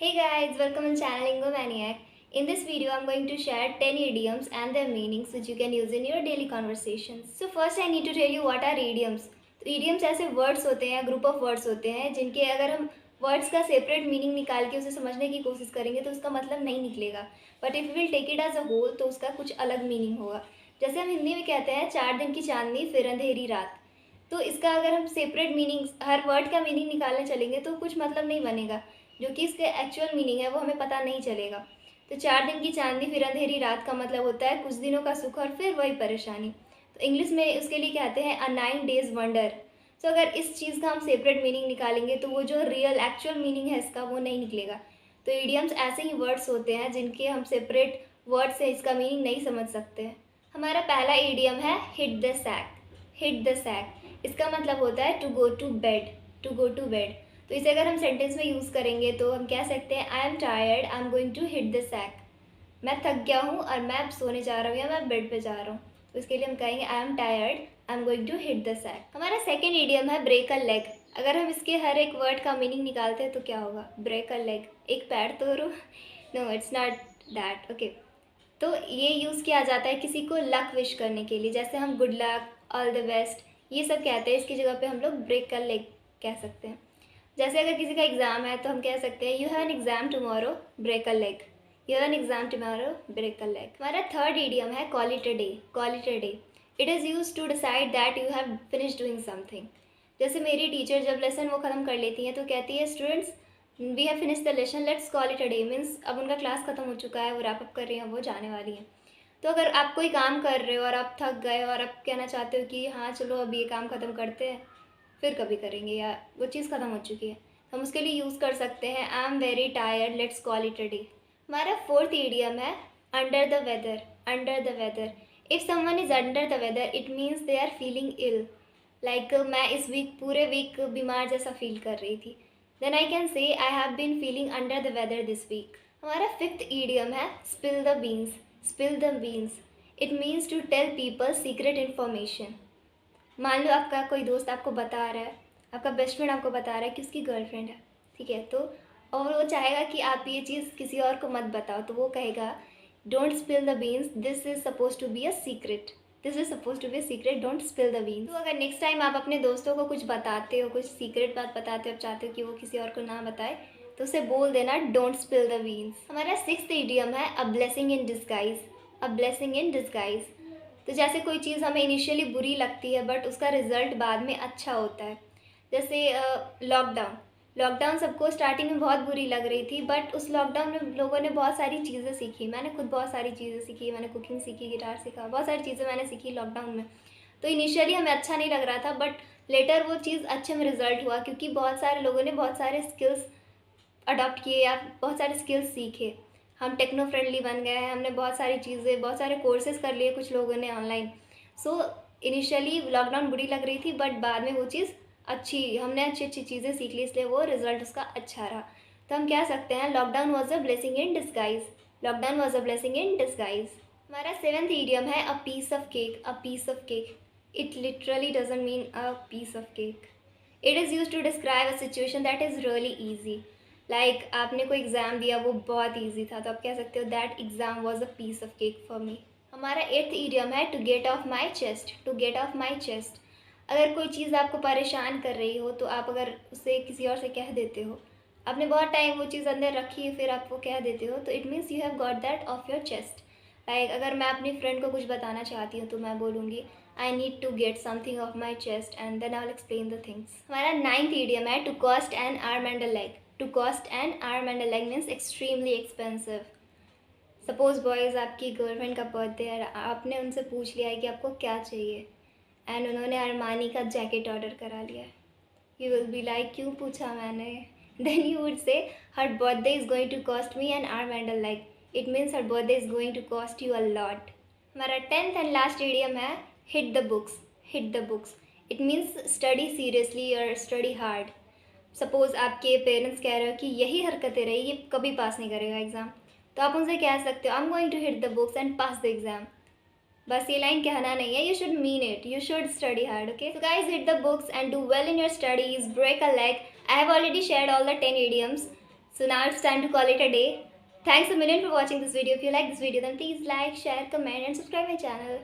Hey guys, welcome on channel Ingomaniac. In this video, I'm going to share 10 idioms and their meanings which you can use in your daily conversations. So first I need to tell you what are idioms. तो idioms ऐसे words होते हैं, group of words होते हैं जिनके अगर हम words का separate meaning निकाल के उसे समझने की कोशिश करेंगे तो उसका मतलब नहीं निकलेगा. But if we will take it as a whole तो उसका कुछ अलग meaning होगा. जैसे हम हिंदी में कहते हैं 4 दिन की चांदनी फिर अंधेरी रात. तो इसका अगर हम सेपरेट मीनिंग्स हर वर्ड का मीनिंग निकालने चलेंगे तो कुछ मतलब नहीं बनेगा. जो कि इसके एक्चुअल मीनिंग है वो हमें पता नहीं चलेगा. तो 4 दिन की चांदनी फिर अंधेरी रात का मतलब होता है कुछ दिनों का सुख और फिर वही परेशानी. तो इंग्लिश में उसके लिए कहते हैं अ 9 डेज वंडर. सो अगर इस चीज़ का हम सेपरेट मीनिंग निकालेंगे तो वो जो रियल एक्चुअल मीनिंग है इसका वो नहीं निकलेगा. तो इडियम्स ऐसे ही वर्ड्स होते हैं जिनके हम सेपरेट वर्ड से इसका मीनिंग नहीं समझ सकते हैं. हमारा पहला इडियम है hit the sack. Hit the sack इसका मतलब होता है to go to bed. To go to bed. तो इसे अगर हम सेंटेंस में यूज़ करेंगे तो हम कह सकते हैं I am tired, I am going to hit the sack. मैं थक गया हूँ और मैं अब सोने जा रहा हूँ या मैं बेड पे जा रहा हूँ. तो इसके लिए हम कहेंगे I am tired, I am going to hit the sack. हमारा सेकेंड इडियम है ब्रेक अ लेग. अगर हम इसके हर एक वर्ड का मीनिंग निकालते हैं तो क्या होगा. ब्रेक अ लेग एक पैर तोड़ो. No it's not that. Okay. तो ये यूज़ किया जाता है किसी को लक विश करने के लिए. जैसे हम good luck, all the best ये सब कहते हैं. इसकी जगह पे हम लोग ब्रेक अ लेग कह सकते हैं. जैसे अगर किसी का एग्ज़ाम है तो हम कह सकते हैं you have an exam tomorrow, break a leg. You have an exam tomorrow, break a leg. हमारा थर्ड इडियम है call it a day. Call it a day it is use to decide that you have finish doing something. जैसे मेरी teacher जब lesson वो ख़त्म कर लेती हैं तो कहती है students we have finish the lesson, let's call it a day. Means अब उनका क्लास ख़त्म हो चुका है, वो रैप अप कर रही हैं, वो जाने वाली हैं. तो अगर आप कोई काम कर रहे हो और आप थक गए और आप कहना चाहते हो कि हाँ चलो अब ये काम ख़त्म करते हैं फिर कभी करेंगे, या वो चीज़ ख़त्म हो चुकी है, हम उसके लिए यूज़ कर सकते हैं I am very tired, let's call it a day. हमारा फोर्थ इडियम है under the weather. Under the weather if someone is under the weather it means they are feeling ill. Like मैं इस week पूरे week बीमार जैसा feel कर रही थी. Then I can say I have been feeling under the weather this week. हमारा fifth idiom है spill the beans. Spill the beans it means to tell people secret information. मान लो आपका कोई दोस्त आपको बता रहा है, आपका बेस्ट फ्रेंड आपको बता रहा है कि उसकी गर्लफ्रेंड है, ठीक है. तो और वो चाहेगा कि आप ये चीज़ किसी और को मत बताओ तो वो कहेगा don't spill the beans, this is suppose to be a secret. This is suppose to be a secret, don't spill the beans. तो अगर नेक्स्ट टाइम आप अपने दोस्तों को कुछ बताते हो, कुछ सीक्रेट बात बताते हो, आप चाहते हो कि वो किसी और को ना बताए, तो उसे बोल देना डोंट स्पिल द बीन्स. हमारा सिक्स्थ इडियम है अ blessing in disguise. A blessing in disguise तो जैसे कोई चीज़ हमें इनिशियली बुरी लगती है बट उसका रिज़ल्ट बाद में अच्छा होता है. जैसे लॉकडाउन. लॉकडाउन सबको स्टार्टिंग में बहुत बुरी लग रही थी बट उस लॉकडाउन में लोगों ने बहुत सारी चीज़ें सीखी. मैंने खुद बहुत सारी चीज़ें सीखी. मैंने कुकिंग सीखी, गिटार सीखा, बहुत सारी चीज़ें मैंने सीखी लॉकडाउन में. तो इनिशियली हमें अच्छा नहीं लग रहा था बट लेटर वो चीज़ अच्छे में रिज़ल्ट हुआ क्योंकि बहुत सारे लोगों ने बहुत सारे स्किल्स अडॉप्ट किए या बहुत सारे स्किल्स सीखे. हम टेक्नो फ्रेंडली बन गए हैं, हमने बहुत सारी चीज़ें, बहुत सारे कोर्सेज़ कर लिए कुछ लोगों ने ऑनलाइन. सो इनिशियली लॉकडाउन बुरी लग रही थी बट बाद में वो चीज़ अच्छी, हमने अच्छी अच्छी चीज़ें सीख ली इसलिए वो रिज़ल्ट उसका अच्छा रहा. तो हम कह सकते हैं lockdown was a blessing in disguise. Lockdown was a blessing in disguise. हमारा सेवेंथ ईडियम है a piece of cake. A piece of cake it literally doesn't mean a piece of cake. It is use to describe a situation that is really easy. Like आपने कोई exam दिया वो बहुत easy था तो आप कह सकते हो that exam was a piece of cake for me. हमारा एट्थ इडियम है to get off my chest. To get off my chest अगर कोई चीज़ आपको परेशान कर रही हो तो आप अगर उसे किसी और से कह देते हो, आपने बहुत टाइम वो चीज़ अंदर रखी है फिर आप वो कह देते हो तो it means you have got that of your chest. Like अगर मैं अपनी फ्रेंड को कुछ बताना चाहती हूँ तो मैं बोलूँगी I need to get something off my chest and then I will explain the things. हमारा नाइन्थ इडियम है to cost an arm and a leg. To cost an arm and a leg means extremely expensive. Suppose boys आपकी girlfriend का birthday है, आपने उनसे पूछ लिया है कि आपको क्या चाहिए एंड उन्होंने अरमानी का जैकेट ऑर्डर करा लिया. यू विल बी लाइक क्यों पूछा मैंने. Then you would say her birthday is going to cost me an arm and a leg. It means her birthday is going to cost you a lot. हमारा tenth and last idiom है hit the books. Hit the books it means study seriously और study hard. Suppose आपके parents कह रहे हो कि यही हरकतें रही ये कभी पास नहीं करेगा एग्ज़ाम, तो आप उनसे कह सकते हो I am going to hit the books and pass the exam. बस ये लाइन कहना नहीं है, you should mean it, you should study hard. Okay so guys hit the books and do well in your studies, break a leg. I have already shared all the 10 idioms. So now it's time to call it a day. Thanks a million for watching this video. If you like this video, then please like, share, comment and subscribe my channel.